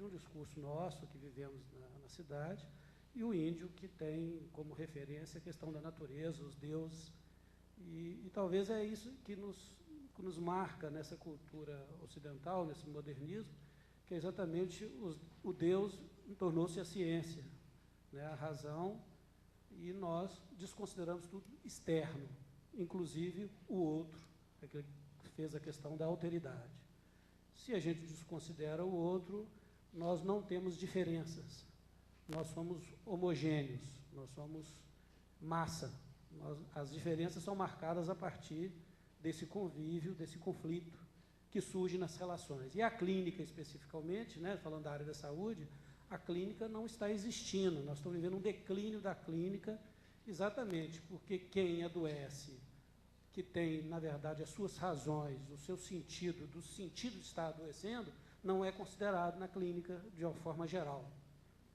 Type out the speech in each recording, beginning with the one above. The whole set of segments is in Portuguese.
um discurso nosso, que vivemos na cidade, e o índio, que tem como referência a questão da natureza, os deuses, e talvez é isso que nos marca nessa cultura ocidental, nesse modernismo, que é exatamente o Deus tornou-se a ciência, né, a razão, e nós desconsideramos tudo externo, inclusive o outro, que fez a questão da alteridade. Se a gente desconsidera o outro, nós não temos diferenças, nós somos homogêneos, nós somos massa. As diferenças são marcadas a partir desse convívio, desse conflito que surge nas relações. E a clínica, especificamente, né, falando da área da saúde, a clínica não está existindo. Nós estamos vivendo um declínio da clínica, exatamente porque quem adoece, que tem, na verdade, as suas razões, o seu sentido, do sentido de estar adoecendo, não é considerado na clínica de uma forma geral.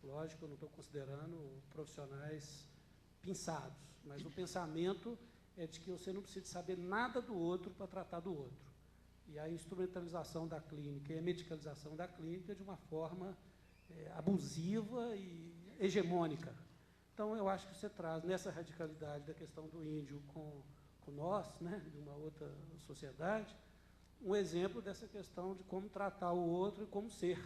Lógico, eu não estou considerando profissionais pinçados, mas o pensamento é de que você não precisa saber nada do outro para tratar do outro. E a instrumentalização da clínica e a medicalização da clínica de uma forma abusiva e hegemônica. Então, eu acho que você traz, nessa radicalidade da questão do índio com nós, né, de uma outra sociedade, um exemplo dessa questão de como tratar o outro e como ser.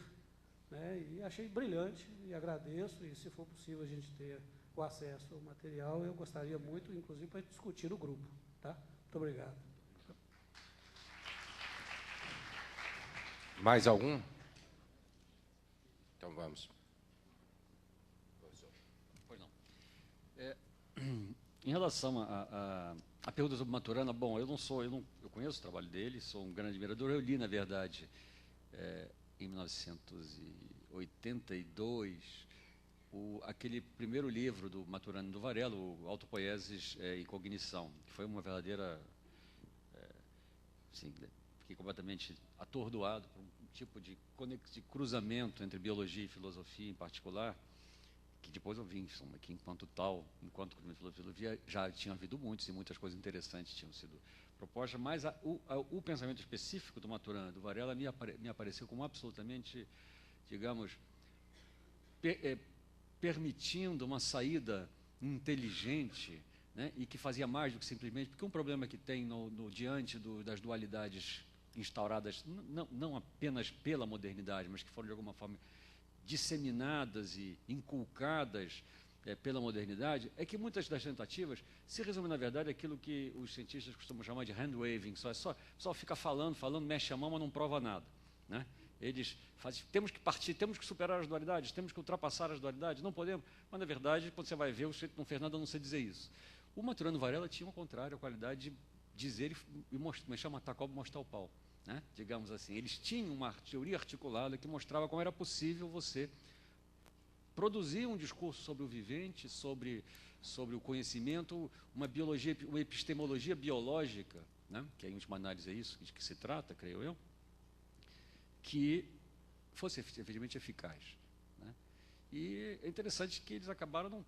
Né, e achei brilhante, e agradeço, e se for possível a gente ter o acesso ao material, eu gostaria muito, inclusive, para discutir no grupo. Tá? Muito obrigado. Mais algum? Então vamos. Pois não. Em relação à pergunta sobre Maturana, bom, eu conheço o trabalho dele, sou um grande admirador. Eu li, na verdade, em 1982, aquele primeiro livro do Maturana do Varela, o Autopoieses e Cognição, que foi uma verdadeira... Assim, fiquei completamente atordoado por um tipo de cruzamento entre biologia e filosofia em particular, que depois eu vi que enquanto cruzamento de filosofia, já tinha havido muitos, e muitas coisas interessantes tinham sido propostas, mas o pensamento específico do Maturana do Varela me apareceu como absolutamente, digamos, permitindo uma saída inteligente, né, e que fazia mais do que simplesmente... Porque um problema que tem diante das dualidades instauradas, não apenas pela modernidade, mas que foram, de alguma forma, disseminadas e inculcadas pela modernidade, é que muitas das tentativas se resumem, na verdade, aquilo que os cientistas costumam chamar de hand-waving, só fica falando, mexe a mão, mas não prova nada. Né? Eles fazem, temos que partir, temos que superar as dualidades, temos que ultrapassar as dualidades, não podemos. Mas, na verdade, quando você vai ver, o sujeito não fez nada a não ser dizer isso. O Maturana Varela tinha, ao contrário, a qualidade de dizer e matar cobra e mostrar o pau. Né? Digamos assim, eles tinham uma teoria articulada que mostrava como era possível você produzir um discurso sobre o vivente, sobre o conhecimento, uma epistemologia biológica, né? Que, em última análise, é isso de que se trata, creio eu, que fosse efetivamente eficaz. Né? E é interessante que eles acabaram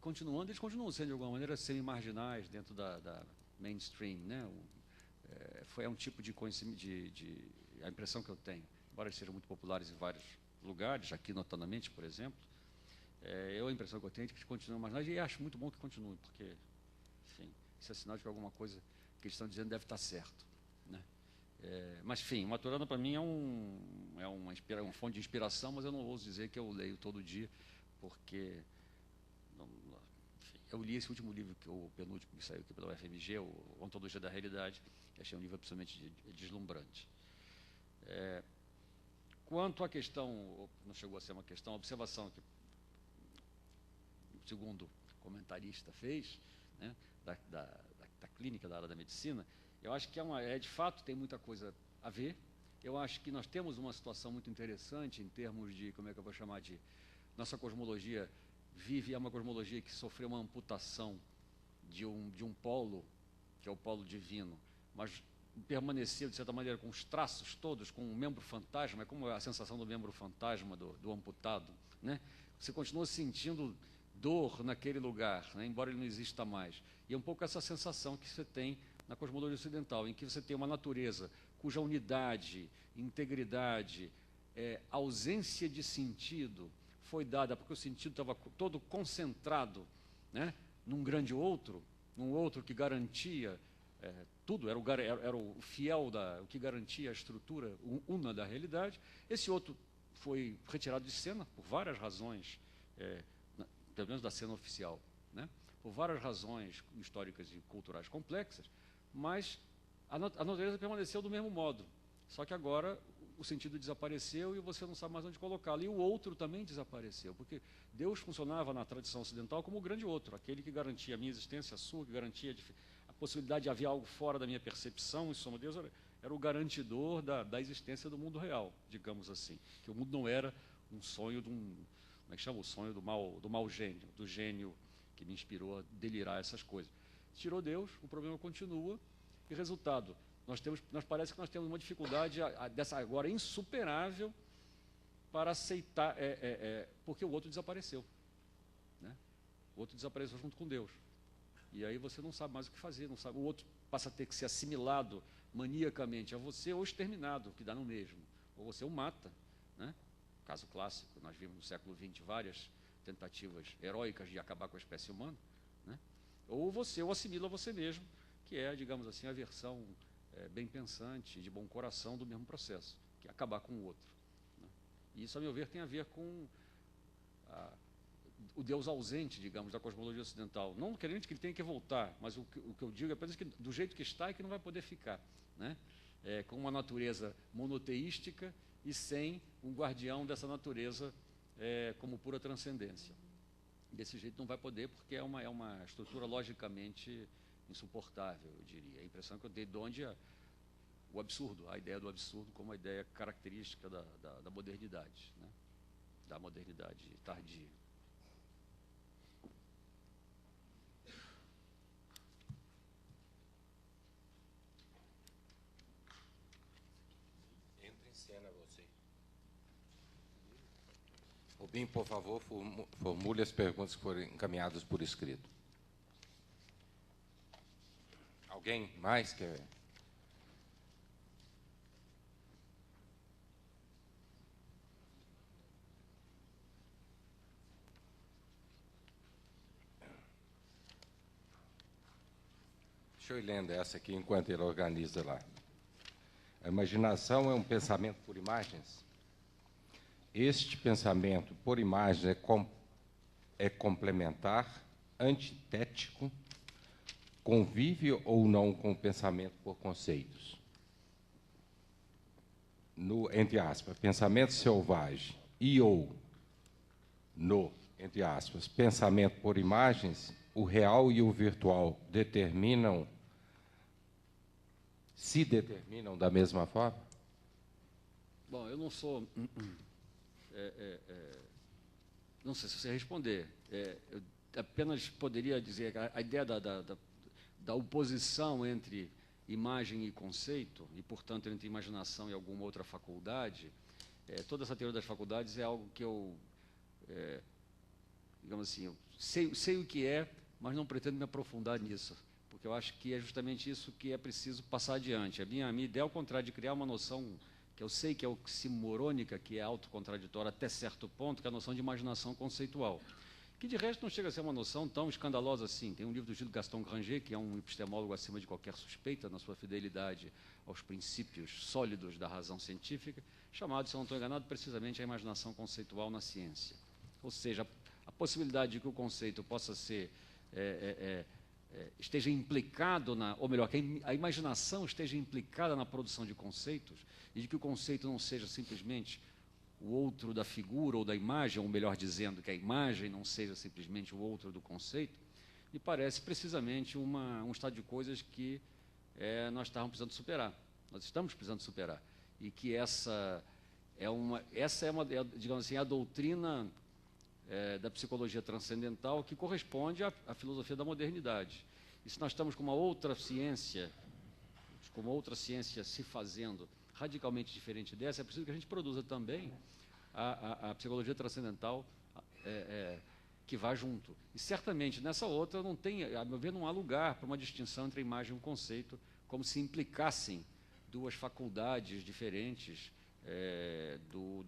continuando, eles continuam sendo, de alguma maneira, semi-marginais dentro da mainstream. Né? É um tipo de conhecimento, a impressão que eu tenho, embora eles sejam muito populares em vários lugares, aqui notadamente, por exemplo, a impressão que eu tenho é que eles continuam marginais, e acho muito bom que continuem, porque, enfim, isso é sinal de que alguma coisa que eles estão dizendo deve estar certo. Né? Mas, enfim, o Maturana, para mim, é uma fonte de inspiração, mas eu não ouso dizer que eu leio todo dia, porque enfim, eu li esse último livro, o penúltimo que saiu aqui pela UFMG, o Ontologia da Realidade, e achei um livro absolutamente deslumbrante. Quanto à questão, não chegou a ser uma questão, a observação que o segundo comentarista fez, né, da clínica, da área da medicina, eu acho que de fato tem muita coisa a ver. Eu acho que nós temos uma situação muito interessante em termos de, como é que eu vou chamar, de nossa cosmologia é uma cosmologia que sofreu uma amputação de um polo, que é o polo divino, mas permaneceu, de certa maneira, com os traços todos, com o membro fantasma, é como a sensação do membro fantasma do amputado. Né? Você continua sentindo dor naquele lugar, né? Embora ele não exista mais. E é um pouco essa sensação que você tem na cosmologia ocidental, em que você tem uma natureza cuja unidade, integridade, ausência de sentido foi dada porque o sentido estava todo concentrado, né, num grande outro, num outro que garantia tudo, era o fiel, o que garantia a estrutura una da realidade. Esse outro foi retirado de cena por várias razões, pelo menos da cena oficial, né, por várias razões históricas e culturais complexas, mas a natureza permaneceu do mesmo modo, só que agora o sentido desapareceu e você não sabe mais onde colocá-lo. E o outro também desapareceu, porque Deus funcionava na tradição ocidental como o grande outro, aquele que garantia a minha existência, a sua, que garantia a possibilidade de haver algo fora da minha percepção. Em suma, Deus era o garantidor da existência do mundo real, digamos assim, que o mundo não era um sonho de como é que chama? O sonho do mau gênio, do gênio que me inspirou a delirar essas coisas. Tirou Deus, o problema continua, e resultado, parece que nós temos uma dificuldade dessa agora insuperável para aceitar, porque o outro desapareceu, né? O outro desapareceu junto com Deus. E aí você não sabe mais o que fazer, não sabe. O outro passa a ter que ser assimilado maniacamente a você ou exterminado, que dá no mesmo. Ou você o mata, né? Caso clássico, nós vimos no século XX várias tentativas heróicas de acabar com a espécie humana, né? Ou você o assimila a você mesmo, que é, digamos assim, a versão bem pensante, de bom coração do mesmo processo, que é acabar com o outro, né? E isso, a meu ver, tem a ver com o Deus ausente, digamos, da cosmologia ocidental. Não querendo que ele tenha que voltar, mas o que eu digo é apenas que do jeito que está é que não vai poder ficar, né? Com uma natureza monoteística e sem um guardião dessa natureza como pura transcendência. Desse jeito não vai poder, porque é uma estrutura logicamente insuportável, eu diria. A impressão que eu dei de onde o absurdo, a ideia do absurdo como a ideia característica da modernidade, né? Da modernidade tardia. Entra em cena você. Rubim, por favor, formule as perguntas que foram encaminhadas por escrito. Alguém mais quer? Deixa eu ir lendo essa aqui enquanto ele organiza lá. A imaginação é um pensamento por imagens? Este pensamento por imagens é complementar, antitético, convive ou não com o pensamento por conceitos? Entre aspas, pensamento selvagem entre aspas, pensamento por imagens, o real e o virtual se determinam da mesma forma? Bom, eu não sou... não sei se você responder. Eu apenas poderia dizer que a ideia da oposição entre imagem e conceito, e, portanto, entre imaginação e alguma outra faculdade, toda essa teoria das faculdades é algo que eu, digamos assim, eu sei o que é, mas não pretendo me aprofundar nisso, porque eu acho que é justamente isso que é preciso passar adiante. A minha ideia, ao contrário de criar uma noção que eu sei que é oximorônica, que é autocontraditória até certo ponto, que é a noção de imaginação conceitual, que de resto não chega a ser uma noção tão escandalosa assim. Tem um livro do Gilles Gaston Granger, que é um epistemólogo acima de qualquer suspeita na sua fidelidade aos princípios sólidos da razão científica, chamado, se eu não estou enganado, precisamente a imaginação conceitual na ciência. Ou seja, a possibilidade de que o conceito possa ser, esteja implicado ou melhor, que a imaginação esteja implicada na produção de conceitos, e de que o conceito não seja simplesmente o outro da figura ou da imagem, ou melhor dizendo, que a imagem não seja simplesmente o outro do conceito, me parece precisamente um estado de coisas que nós estamos precisando superar. E que essa é digamos assim, a doutrina da psicologia transcendental que corresponde à filosofia da modernidade. E se nós estamos com uma outra ciência se fazendo radicalmente diferente dessa, é preciso que a gente produza também a psicologia transcendental que vá junto. E certamente nessa outra não tem, a meu ver, não há lugar para uma distinção entre a imagem e o conceito, como se implicassem duas faculdades diferentes do